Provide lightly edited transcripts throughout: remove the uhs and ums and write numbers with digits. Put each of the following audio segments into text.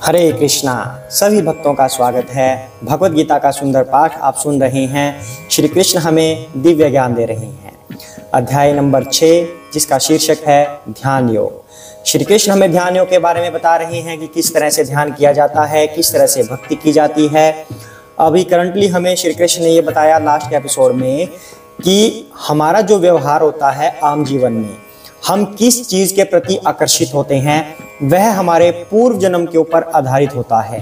हरे कृष्णा। सभी भक्तों का स्वागत है। भगवत गीता का सुंदर पाठ आप सुन रहे हैं। श्री कृष्ण हमें दिव्य ज्ञान दे रहे हैं। अध्याय नंबर 6 जिसका शीर्षक है ध्यान योग। श्री कृष्ण हमें ध्यान योग के बारे में बता रहे हैं कि किस तरह से ध्यान किया जाता है, किस तरह से भक्ति की जाती है। अभी करंटली हमें श्री कृष्ण ने ये बताया लास्ट एपिसोड में कि हमारा जो व्यवहार होता है आम जीवन में, हम किस चीज के प्रति आकर्षित होते हैं वह हमारे पूर्व जन्म के ऊपर आधारित होता है।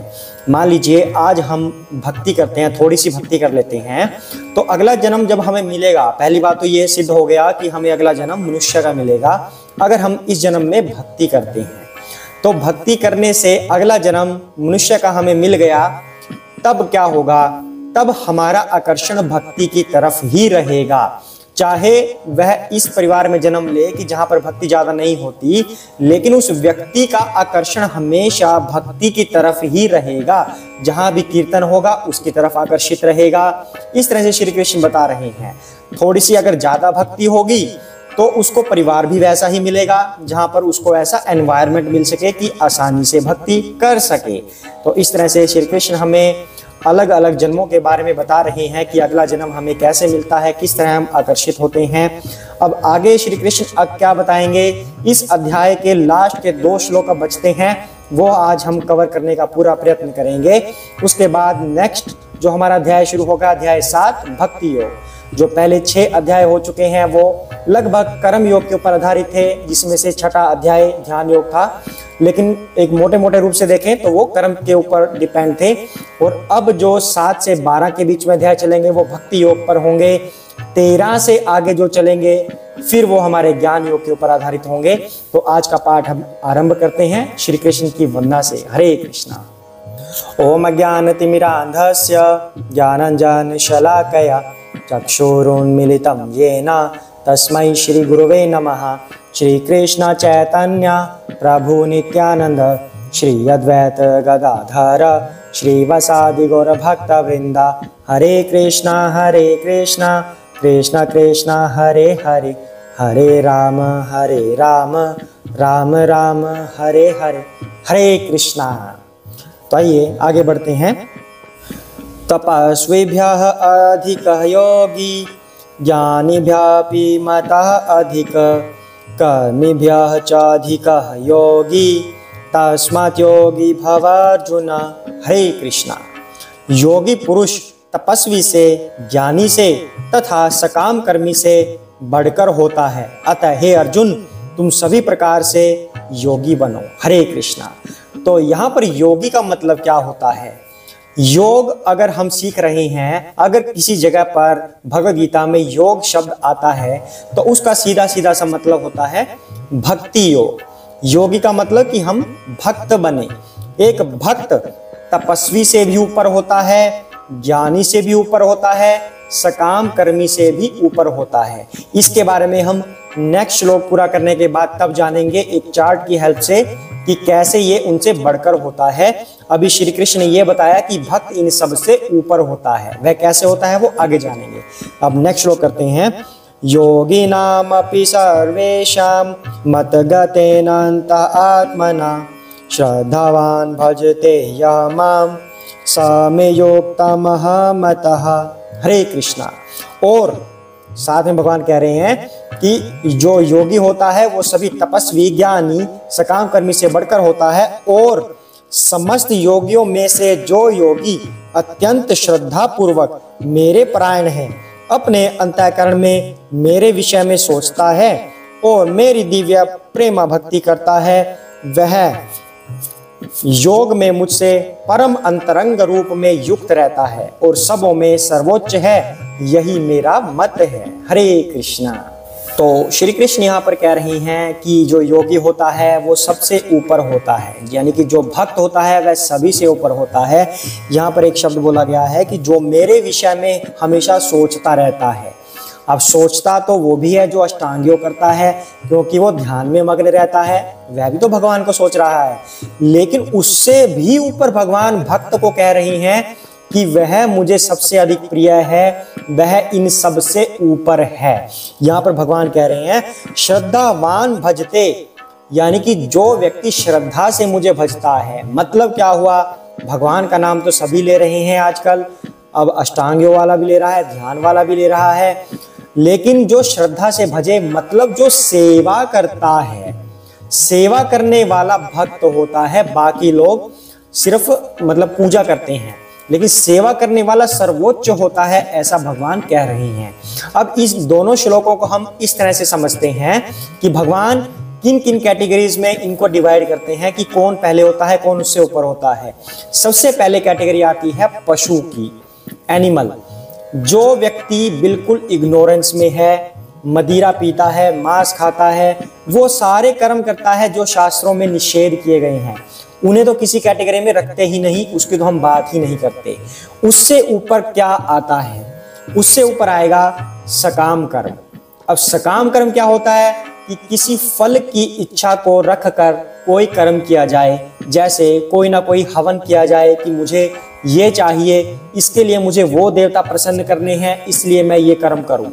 मान लीजिए आज हम भक्ति करते हैं, थोड़ी सी भक्ति कर लेते हैं, तो अगला जन्म जब हमें मिलेगा, पहली बात तो ये सिद्ध हो गया कि हमें अगला जन्म मनुष्य का मिलेगा अगर हम इस जन्म में भक्ति करते हैं। तो भक्ति करने से अगला जन्म मनुष्य का हमें मिल गया, तब क्या होगा? तब हमारा आकर्षण भक्ति की तरफ ही रहेगा। चाहे वह इस परिवार में जन्म ले कि जहां पर भक्ति ज्यादा नहीं होती, लेकिन उस व्यक्ति का आकर्षण हमेशा भक्ति की तरफ ही रहेगा। जहां भी कीर्तन होगा उसकी तरफ आकर्षित रहेगा। इस तरह से श्री कृष्ण बता रहे हैं। थोड़ी सी अगर ज्यादा भक्ति होगी तो उसको परिवार भी वैसा ही मिलेगा जहां पर उसको ऐसा एनवायरनमेंट मिल सके कि आसानी से भक्ति कर सके। तो इस तरह से श्री कृष्ण हमें अलग अलग जन्मों के बारे में बता रहे हैं कि अगला जन्म हमें कैसे मिलता है, किस तरह हम आकर्षित होते हैं। अब आगे श्री कृष्ण अब क्या बताएंगे, इस अध्याय के लास्ट के 2 श्लोक अब बचते हैं, वो आज हम कवर करने का पूरा प्रयत्न करेंगे। उसके बाद नेक्स्ट जो हमारा अध्याय शुरू होगा, अध्याय 7 भक्ति योग। जो पहले 6 अध्याय हो चुके हैं वो लगभग कर्म योग के ऊपर आधारित थे, जिसमें से 6ठा अध्याय ध्यान योग था, लेकिन एक मोटे मोटे रूप से देखें तो वो कर्म के ऊपर डिपेंड थे। और अब जो 7 से 12 के बीच में अध्याय चलेंगे वो भक्ति योग पर होंगे। 13 से आगे जो चलेंगे फिर वो हमारे ज्ञान योग के ऊपर आधारित होंगे। तो आज का पाठ हम आरंभ करते हैं श्री कृष्ण की वंदना से। हरे कृष्णा। ओम ज्ञानतिमिरान्धस्य ज्ञानाञ्जनशलाकया चक्षुरुन्मीलितं येन तस्मै श्री गुरुवे नमः। श्री कृष्ण चैतन्य प्रभु नित्यानंद श्री अद्वैत गदाधर श्रीवासादि गौर भक्त वृंदा। हरे कृष्णा कृष्ण कृष्ण हरे हरे, हरे राम राम राम हरे हरे, हरे कृष्णा। तो आइए आगे बढ़ते हैं। तपस्विभ्यः अधिकः योगी ज्ञानिभ्यः मतः अधिक कर्मिभ्यः च अधिकः योगी तस्मात् योगी भव अर्जुन। हरे कृष्णा। योगी पुरुष तपस्वी से, ज्ञानी से तथा सकाम कर्मी से बढ़कर होता है। अतः हे अर्जुन तुम सभी प्रकार से योगी बनो। हरे कृष्णा। तो यहाँ पर योगी का मतलब क्या होता है? योग अगर हम सीख रहे हैं, अगर किसी जगह पर भगवद गीता में योग शब्द आता है तो उसका सीधा सीधा सा मतलब होता है भक्ति योग। योगी का मतलब कि हम भक्त बने। एक भक्त तपस्वी से भी ऊपर होता है, ज्ञानी से भी ऊपर होता है, सकाम कर्मी से भी ऊपर होता है। इसके बारे में हम नेक्स्ट श्लोक पूरा करने के बाद तब जानेंगे एक चार्ट की हेल्प से कि कैसे ये उनसे बढ़कर होता है। अभी श्री कृष्ण ने ये बताया कि भक्त इन सब से ऊपर होता है, वह कैसे होता है वो आगे जानेंगे। अब नेक्स्ट श्लोक करते हैं। योगिनामपि सर्वेषां मतगतेनान्तः आत्मना श्रद्धावान् भजते यः मां स मे योक्तमहमतः। हरे कृष्णा। और साथ में भगवान कह रहे हैं कि जो योगी होता है वो सभी तपस्वी, ज्ञानी, सकाम कर्मी से बढ़कर होता है। और समस्त योगियों में से जो योगी अत्यंत श्रद्धा पूर्वक मेरे परायण है, अपने अंतःकरण में मेरे विषय में सोचता है और मेरी दिव्य प्रेमा भक्ति करता है, वह योग में मुझसे परम अंतरंग रूप में युक्त रहता है और सबों में सर्वोच्च है। यही मेरा मत है। हरे कृष्णा। तो श्री कृष्ण यहाँ पर कह रहे हैं कि जो योगी होता है वो सबसे ऊपर होता है, यानी कि जो भक्त होता है वह सभी से ऊपर होता है। यहाँ पर एक शब्द बोला गया है कि जो मेरे विषय में हमेशा सोचता रहता है। अब सोचता तो वो भी है जो अष्टांग योग करता है, क्योंकि वो ध्यान में मग्न रहता है, वह भी तो भगवान को सोच रहा है। लेकिन उससे भी ऊपर भगवान भक्त को कह रही हैं कि वह मुझे सबसे अधिक प्रिय है, वह इन सब से ऊपर है। यहाँ पर भगवान कह रहे हैं श्रद्धावान भजते यानी कि जो व्यक्ति श्रद्धा से मुझे भजता है, मतलब क्या हुआ, भगवान का नाम तो सभी ले रहे हैं आजकल, अब अष्टांग योग वाला भी ले रहा है, ध्यान वाला भी ले रहा है, लेकिन जो श्रद्धा से भजे मतलब जो सेवा करता है, सेवा करने वाला भक्त होता है। बाकी लोग सिर्फ मतलब पूजा करते हैं, लेकिन सेवा करने वाला सर्वोच्च होता है, ऐसा भगवान कह रहे हैं। अब इस दोनों श्लोकों को हम इस तरह से समझते हैं कि भगवान किन किन कैटेगरीज में इनको डिवाइड करते हैं कि कौन पहले होता है, कौन उससे ऊपर होता है। सबसे पहले कैटेगरी आती है पशु की, एनिमल। जो व्यक्ति बिल्कुल इग्नोरेंस में है, मदिरा पीता है, मांस खाता है, वो सारे कर्म करता है जो शास्त्रों में निषेध किए गए हैं, उन्हें तो किसी कैटेगरी में रखते ही नहीं, उसकी तो हम बात ही नहीं करते। उससे ऊपर क्या आता है, उससे ऊपर आएगा सकाम कर्म। अब सकाम कर्म क्या होता है कि किसी फल की इच्छा को रखकर कोई कर्म किया जाए, जैसे कोई ना कोई हवन किया जाए कि मुझे ये चाहिए, इसके लिए मुझे वो देवता प्रसन्न करने हैं, इसलिए मैं ये कर्म करूं,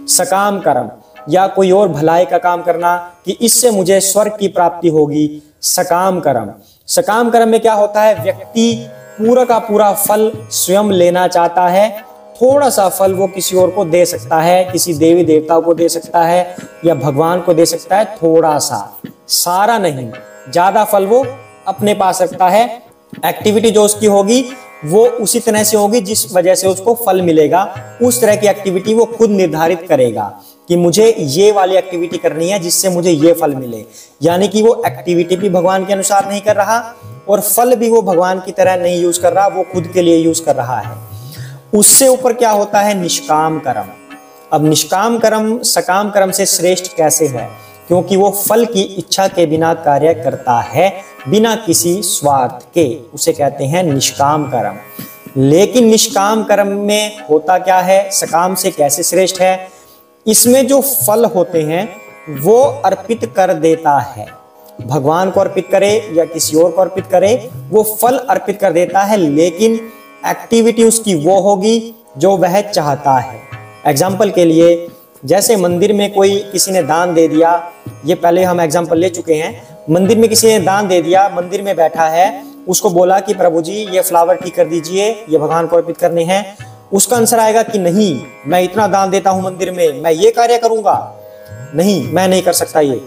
सकाम कर्म। या कोई और भलाई का काम करना कि इससे मुझे स्वर्ग की प्राप्ति होगी, सकाम कर्म। सकाम कर्म में क्या होता है, व्यक्ति पूरा का पूरा फल स्वयं लेना चाहता है, थोड़ा सा फल वो किसी और को दे सकता है, किसी देवी देवता को दे सकता है या भगवान को दे सकता है, थोड़ा सा, सारा नहीं, ज्यादा फल वो अपने पास रखता है। एक्टिविटी जो उसकी होगी वो उसी तरह से होगी जिस वजह से उसको फल मिलेगा, उस तरह की एक्टिविटी वो खुद निर्धारित करेगा कि मुझे ये वाली एक्टिविटी करनी है जिससे मुझे ये फल मिले। यानी कि वो एक्टिविटी भी भगवान के अनुसार नहीं कर रहा और फल भी वो भगवान की तरह नहीं यूज कर रहा, वो खुद के लिए यूज कर रहा है। उससे ऊपर क्या होता है, निष्काम कर्म। अब निष्काम कर्म सकाम कर्म से श्रेष्ठ कैसे है, क्योंकि वो फल की इच्छा के बिना कार्य करता है, बिना किसी स्वार्थ के, उसे कहते हैं निष्काम कर्म। लेकिन निष्काम कर्म में होता क्या है, सकाम से कैसे श्रेष्ठ है, इसमें जो फल होते हैं वो अर्पित कर देता है, भगवान को अर्पित करे या किसी और को अर्पित करे, वो फल अर्पित कर देता है, लेकिन एक्टिविटी उसकी वो होगी जो वह चाहता है। एग्जाम्पल के लिए, जैसे मंदिर में कोई किसी ने दान दे दिया, ये पहले हम एग्जाम्पल ले चुके हैं, मंदिर में किसी ने दान दे दिया, मंदिर में बैठा है, उसको बोला कि प्रभु जी ये फ्लावर ठीक कर दीजिए, ये भगवान को अर्पित करने हैं, उसका आंसर आएगा कि नहीं, मैं इतना दान देता हूं मंदिर में, मैं ये कार्य करूंगा, नहीं मैं नहीं कर सकता। ये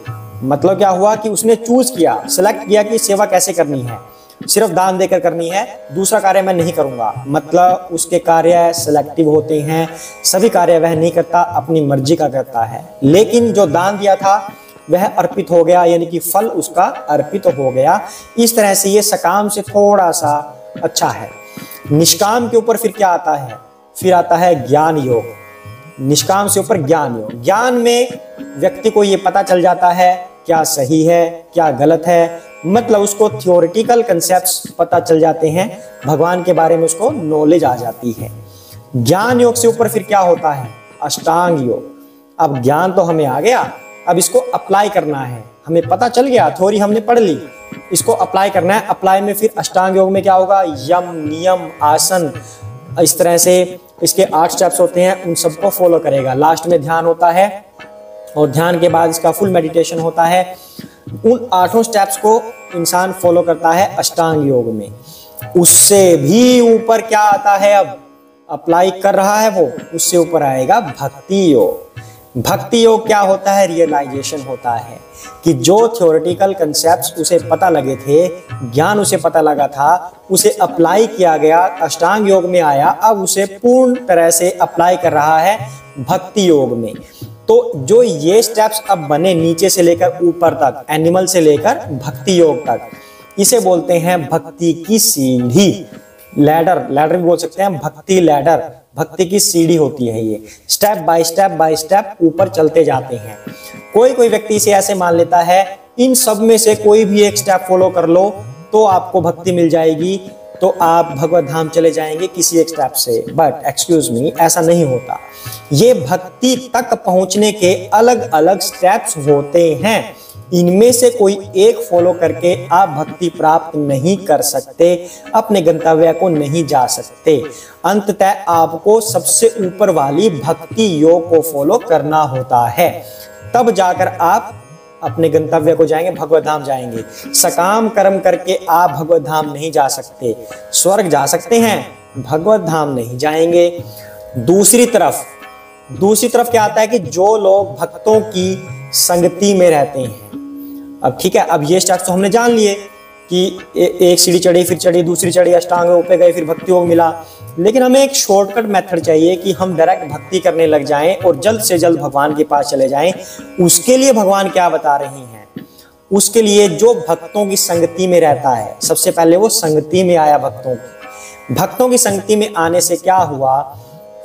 मतलब क्या हुआ कि उसने चूज किया, सेलेक्ट किया कि सेवा कैसे करनी है, सिर्फ दान देकर करनी है, दूसरा कार्य मैं नहीं करूंगा। मतलब उसके कार्य सेलेक्टिव होते हैं, सभी कार्य वह नहीं करता, अपनी मर्जी का करता है। लेकिन जो दान दिया था वह अर्पित हो गया, यानी कि फल उसका अर्पित हो गया। इस तरह से ये सकाम से थोड़ा सा अच्छा है। निष्काम के ऊपर फिर क्या आता है, फिर आता है ज्ञान योग। निष्काम से ऊपर ज्ञान योग। ज्ञान में व्यक्ति को ये पता चल जाता है क्या सही है क्या गलत है, मतलब उसको थियोरिटिकल कंसेप्ट्स पता चल जाते हैं, भगवान के बारे में उसको नॉलेज आ जाती है। ज्ञान योग से ऊपर फिर क्या होता है, अष्टांग योग। अब ज्ञान तो हमें आ गया, अब इसको अप्लाई करना है, हमें पता चल गया, थ्योरी हमने पढ़ ली, इसको अप्लाई करना है। अप्लाई में फिर अष्टांग योग में क्या होगा, यम नियम आसन, इस तरह से इसके 8 स्टेप्स होते हैं, उन सबको फॉलो करेगा। लास्ट में ध्यान होता है और ध्यान के बाद इसका फुल मेडिटेशन होता है। उन 8 स्टेप्स को इंसान फॉलो करता है अष्टांग योग में। उससे भी ऊपर क्या आता है, अब अप्लाई कर रहा है वो, उससे ऊपर आएगा भक्ति योग। भक्ति योग क्या होता है, रियलाइजेशन होता है कि जो थ्योरेटिकल कंसेप्ट्स उसे पता लगे थे, ज्ञान उसे पता लगा था, उसे अप्लाई किया गया, अष्टांग योग में आया, अब उसे पूर्ण तरह से अप्लाई कर रहा है भक्ति योग में। तो जो ये स्टेप्स अब बने नीचे से लेकर ऊपर तक, एनिमल से लेकर भक्ति योग तक, इसे बोलते हैं भक्ति की सीढ़ी, लैडर, लैडर भी बोल सकते हैं, भक्ति लैडर, भक्ति की सीढ़ी होती है ये। स्टेप बाय स्टेप ऊपर चलते जाते हैं। कोई कोई व्यक्ति इसे ऐसे मान लेता है, इन सब में से कोई भी एक स्टेप फॉलो कर लो तो आपको भक्ति मिल जाएगी, तो आप भगवत धाम चले जाएंगे किसी एक स्टेप से। बट एक्सक्यूज मी, ऐसा नहीं होता। ये भक्ति तक पहुंचने के अलग अलग स्टेप्स होते हैं, इनमें से कोई एक फॉलो करके आप भक्ति प्राप्त नहीं कर सकते, अपने गंतव्य को नहीं जा सकते। अंततः आपको सबसे ऊपर वाली भक्ति योग को फॉलो करना होता है, तब जाकर आप अपने गंतव्य को जाएंगे, भगवत धाम जाएंगे। सकाम कर्म करके आप भगवत धाम नहीं जा सकते। स्वर्ग जा सकते हैं, भगवत धाम नहीं जाएंगे। दूसरी तरफ क्या आता है कि जो लोग भक्तों की संगति में रहते हैं। अब ठीक है, अब ये स्टेप्स तो हमने जान लिए कि एक सीढ़ी चढ़ी, फिर चढ़ी, दूसरी चढ़ी, अष्टांग योग पे गए, फिर भक्ति योग मिला। लेकिन हमें एक शॉर्टकट मेथड चाहिए कि हम डायरेक्ट भक्ति करने लग जाएं और जल्द से जल्द भगवान के पास चले जाएं। उसके लिए भगवान क्या बता रही हैं? उसके लिए जो भक्तों की संगति में रहता है, सबसे पहले वो संगति में आया भक्तों की संगति में आने से क्या हुआ,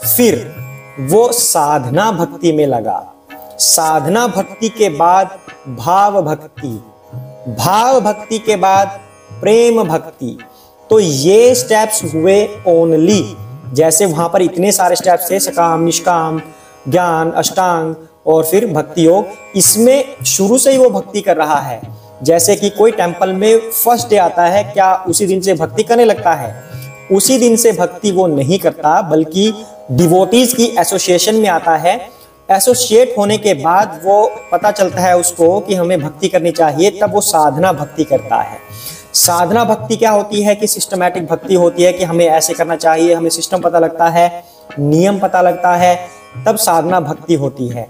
फिर वो साधना भक्ति में लगा। साधना भक्ति के बाद भाव भक्ति के बाद प्रेम भक्ति। तो ये स्टेप्स हुए ओनली, जैसे वहां पर इतने सारे स्टेप्स थे, सकाम, निष्काम, ज्ञान, अष्टांग और फिर भक्ति योग। इसमें शुरू से ही वो भक्ति कर रहा है। जैसे कि कोई टेंपल में फर्स्ट डे आता है, क्या उसी दिन से भक्ति करने लगता है? उसी दिन से भक्ति वो नहीं करता, बल्कि डिवोटीज की एसोसिएशन में आता है। एसोसिएट होने के बाद वो पता चलता है उसको कि हमें भक्ति करनी चाहिए, तब वो साधना भक्ति करता है। साधना भक्ति क्या होती है कि सिस्टमैटिक भक्ति होती है कि हमें ऐसे करना चाहिए, हमें सिस्टम पता लगता है, नियम पता लगता है, तब साधना भक्ति होती है।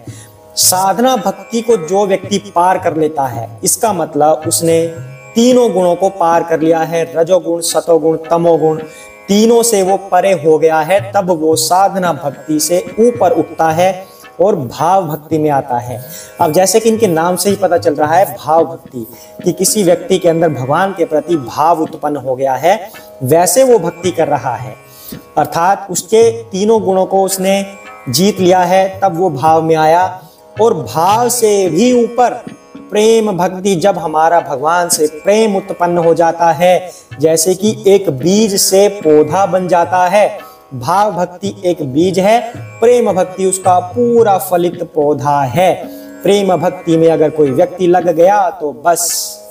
साधना भक्ति को जो व्यक्ति पार कर लेता है, इसका मतलब उसने तीनों गुणों को पार कर लिया है, रजोगुण, सतोगुण, तमोगुण, तीनों से वो परे हो गया है। तब वो साधना भक्ति से ऊपर उठता है और भाव भक्ति में आता है। अब जैसे कि इनके नाम से ही पता चल रहा है भाव भक्ति, कि किसी व्यक्ति के अंदर भगवान के प्रति भाव उत्पन्न हो गया है, वैसे वो भक्ति कर रहा है। अर्थात उसके तीनों गुणों को उसने जीत लिया है, तब वो भाव में आया। और भाव से भी ऊपर प्रेम भक्ति, जब हमारा भगवान से प्रेम उत्पन्न हो जाता है, जैसे कि एक बीज से पौधा बन जाता है। भाव भक्ति एक बीज है, प्रेम भक्ति उसका पूरा फलित पौधा है। प्रेम भक्ति में अगर कोई व्यक्ति लग गया तो बस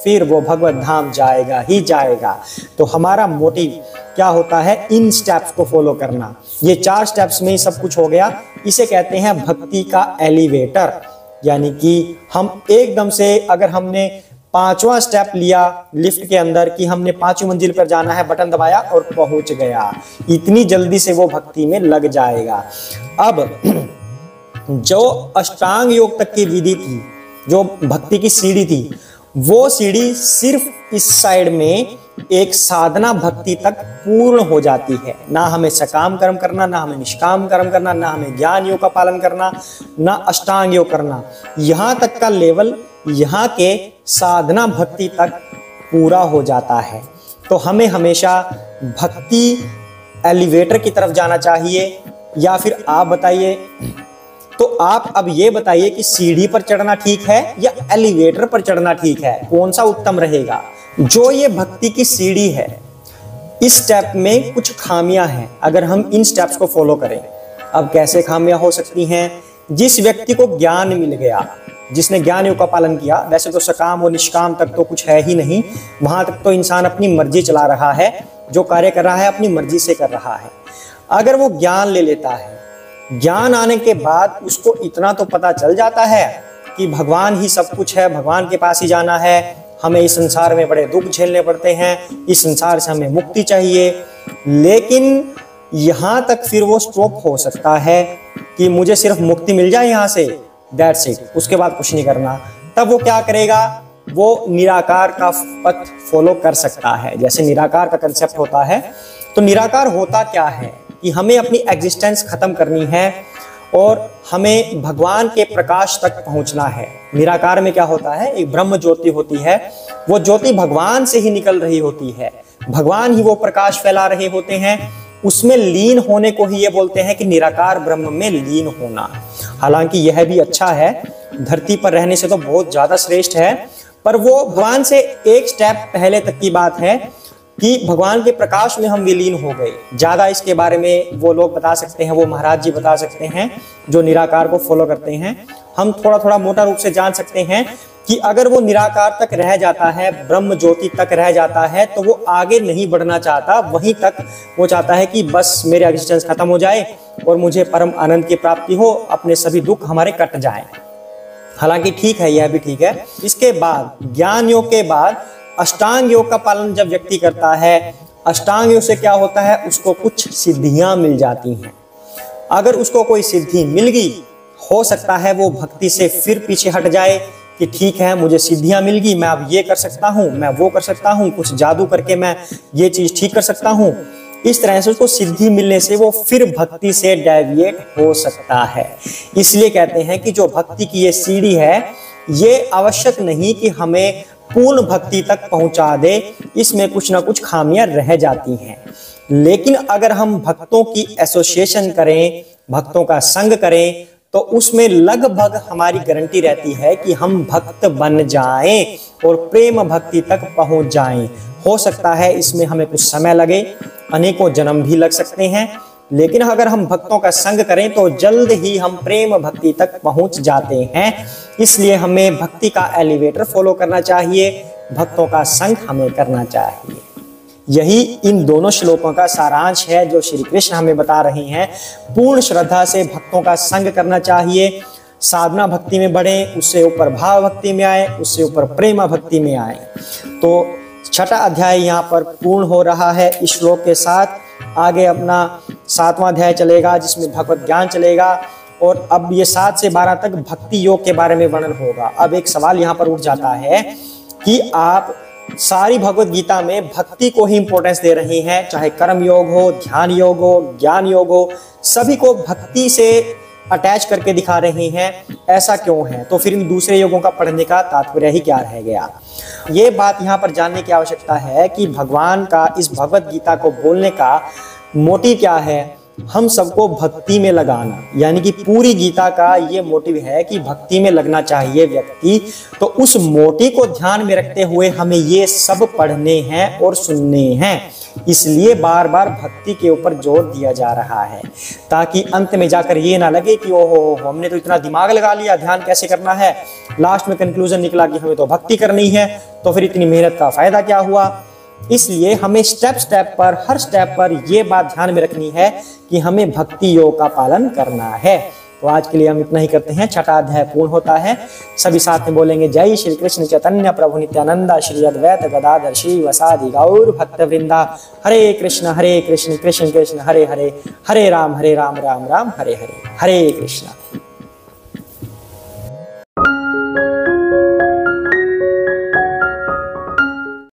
फिर वो भगवत धाम जाएगा ही जाएगा। तो हमारा मोटिव क्या होता है? इन स्टेप्स को फॉलो करना। ये 4 स्टेप्स में ही सब कुछ हो गया। इसे कहते हैं भक्ति का एलिवेटर। यानी कि हम एकदम से, अगर हमने 5वां स्टेप लिया लिफ्ट के अंदर कि हमने 5वीं मंजिल पर जाना है, बटन दबाया और पहुंच गया, इतनी जल्दी से वो भक्ति में लग जाएगा। अब जो अष्टांग योग तक की विधि थी, जो भक्ति की सीढ़ी थी, वो सीढ़ी सिर्फ इस साइड में एक साधना भक्ति तक पूर्ण हो जाती है। ना हमें सकाम कर्म करना, ना हमें निष्काम कर्म करना, ना हमें ज्ञान योग का पालन करना, ना अष्टांग योग करना। यहाँ तक का लेवल यहाँ के साधना भक्ति तक पूरा हो जाता है। तो हमें हमेशा भक्ति एलिवेटर की तरफ जाना चाहिए, या फिर आप बताइए। तो आप अब ये बताइए कि सीढ़ी पर चढ़ना ठीक है या एलिवेटर पर चढ़ना ठीक है, कौन सा उत्तम रहेगा? जो ये भक्ति की सीढ़ी है, इस स्टेप में कुछ खामियां हैं अगर हम इन स्टेप्स को फॉलो करें। अब कैसे खामियां हो सकती हैं? जिस व्यक्ति को ज्ञान मिल गया, जिसने ज्ञान योग का पालन किया, वैसे तो सकाम और निष्काम तक तो कुछ है ही नहीं, वहां तक तो इंसान अपनी मर्जी चला रहा है, जो कार्य कर रहा है अपनी मर्जी से कर रहा है। अगर वो ज्ञान ले लेता है, ज्ञान आने के बाद उसको इतना तो पता चल जाता है कि भगवान ही सब कुछ है, भगवान के पास ही जाना है, हमें इस संसार में बड़े दुख झेलने पड़ते हैं, इस संसार से हमें मुक्ति चाहिए। लेकिन यहाँ तक फिर वो स्टॉप हो सकता है कि मुझे सिर्फ मुक्ति मिल जाए यहाँ से, दैट्स इट, उसके बाद कुछ नहीं करना। तब वो क्या करेगा? वो निराकार का पथ फॉलो कर सकता है। जैसे निराकार का कंसेप्ट होता है, तो निराकार होता क्या है कि हमें अपनी एग्जिस्टेंस खत्म करनी है और हमें भगवान के प्रकाश तक पहुंचना है। निराकार में क्या होता है? एक ब्रह्म ज्योति होती है, वो ज्योति भगवान से ही निकल रही होती है, भगवान ही वो प्रकाश फैला रहे होते हैं। उसमें लीन होने को ही ये बोलते हैं कि निराकार ब्रह्म में लीन होना। हालांकि यह भी अच्छा है, धरती पर रहने से तो बहुत ज्यादा श्रेष्ठ है, पर वो भगवान से एक स्टेप पहले तक की बात है कि भगवान के प्रकाश में हम विलीन हो गए। ज्यादा इसके बारे में वो लोग बता सकते हैं, वो महाराज जी बता सकते हैं जो निराकार को फॉलो करते हैं। हम थोड़ा थोड़ा मोटा रूप से जान सकते हैं कि अगर वो निराकार तक रह जाता है, ब्रह्म ज्योति तक रह जाता है, तो वो आगे नहीं बढ़ना चाहता, वहीं तक वो चाहता है कि बस मेरे एग्जिस्टेंस खत्म हो जाए और मुझे परम आनंद की प्राप्ति हो, अपने सभी दुख हमारे कट जाएं। हालांकि ठीक है, यह भी ठीक है। इसके बाद ज्ञान योग के बाद अष्टांग योग का पालन जब व्यक्ति करता है, अष्टांग योग से क्या होता है, उसको कुछ सिद्धियां मिल जाती हैं। अगर उसको कोई सिद्धि मिल गई, हो सकता है वो भक्ति से फिर पीछे हट जाए कि ठीक है मुझे सिद्धियां मिल गई, मैं अब ये कर सकता हूँ, मैं वो कर सकता हूँ, कुछ जादू करके मैं ये चीज ठीक कर सकता हूँ। इस तरह से उसको सिद्धि मिलने से वो फिर भक्ति से डेविएट हो सकता है। इसलिए कहते हैं कि जो भक्ति की ये सीढ़ी है, ये आवश्यक नहीं कि हमें पूर्ण भक्ति तक पहुंचा दे, इसमें कुछ ना कुछ खामियां रह जाती हैं। लेकिन अगर हम भक्तों की एसोसिएशन करें, भक्तों का संग करें, तो उसमें लगभग हमारी गारंटी रहती है कि हम भक्त बन जाएं और प्रेम भक्ति तक पहुंच जाएं। हो सकता है इसमें हमें कुछ समय लगे, अनेकों जन्म भी लग सकते हैं, लेकिन अगर हम भक्तों का संग करें तो जल्द ही हम प्रेम भक्ति तक पहुंच जाते हैं। इसलिए हमें भक्ति का एलिवेटर फॉलो करना चाहिए, भक्तों का संग हमें करना चाहिए। यही इन दोनों श्लोकों का सारांश है जो श्री कृष्ण हमें बता रहे हैं। पूर्ण श्रद्धा से भक्तों का संग करना चाहिए, साधना भक्ति में बढ़े, उससे ऊपर भाव भक्ति में आए, उससे ऊपर प्रेम भक्ति में आए। तो छठा अध्याय यहाँ पर पूर्ण हो रहा है इस श्लोक के साथ। आगे अपना 7वां अध्याय चलेगा जिसमें भगवत ज्ञान चलेगा, और अब ये 7 से 12 तक भक्ति योग के बारे में वर्णन होगा। अब एक सवाल यहाँ पर उठ जाता है कि आप सारी भगवत गीता में भक्ति को ही इंपॉर्टेंस दे रहे हैं, चाहे कर्म योग हो, ध्यान योग हो, ज्ञान योग हो, सभी को भक्ति से अटैच करके दिखा रहे हैं, ऐसा क्यों है? तो फिर इन दूसरे योगों का पढ़ने का तात्पर्य ही क्या रह गया? ये बात यहाँ पर जानने की आवश्यकता है कि भगवान का इस भगवत गीता को बोलने का मोटिव क्या है। हम सबको भक्ति में लगाना, यानी कि पूरी गीता का ये मोटिव है कि भक्ति में लगना चाहिए व्यक्ति। तो उस मोटिव को ध्यान में रखते हुए हमें ये सब पढ़ने हैं और सुनने हैं। इसलिए बार बार भक्ति के ऊपर जोर दिया जा रहा है, ताकि अंत में जाकर ये ना लगे कि ओहो हमने तो इतना दिमाग लगा लिया ध्यान कैसे करना है, लास्ट में कंक्लूजन निकला कि हमें तो भक्ति करनी है, तो फिर इतनी मेहनत का फायदा क्या हुआ। इसलिए हमें स्टेप स्टेप पर, हर स्टेप पर ये बात ध्यान में रखनी है कि हमें भक्ति योग का पालन करना है। तो आज के लिए हम इतना ही करते हैं। छठा अध्याय पूर्ण होता है। सभी साथ में बोलेंगे जय श्री कृष्ण चैतन्य प्रभु नित्यानंदा श्री अद्वैत गदाधर श्री वसादि गौर भक्त वृंदा। हरे कृष्ण कृष्ण कृष्ण हरे हरे, हरे राम राम राम हरे हरे, हरे कृष्ण।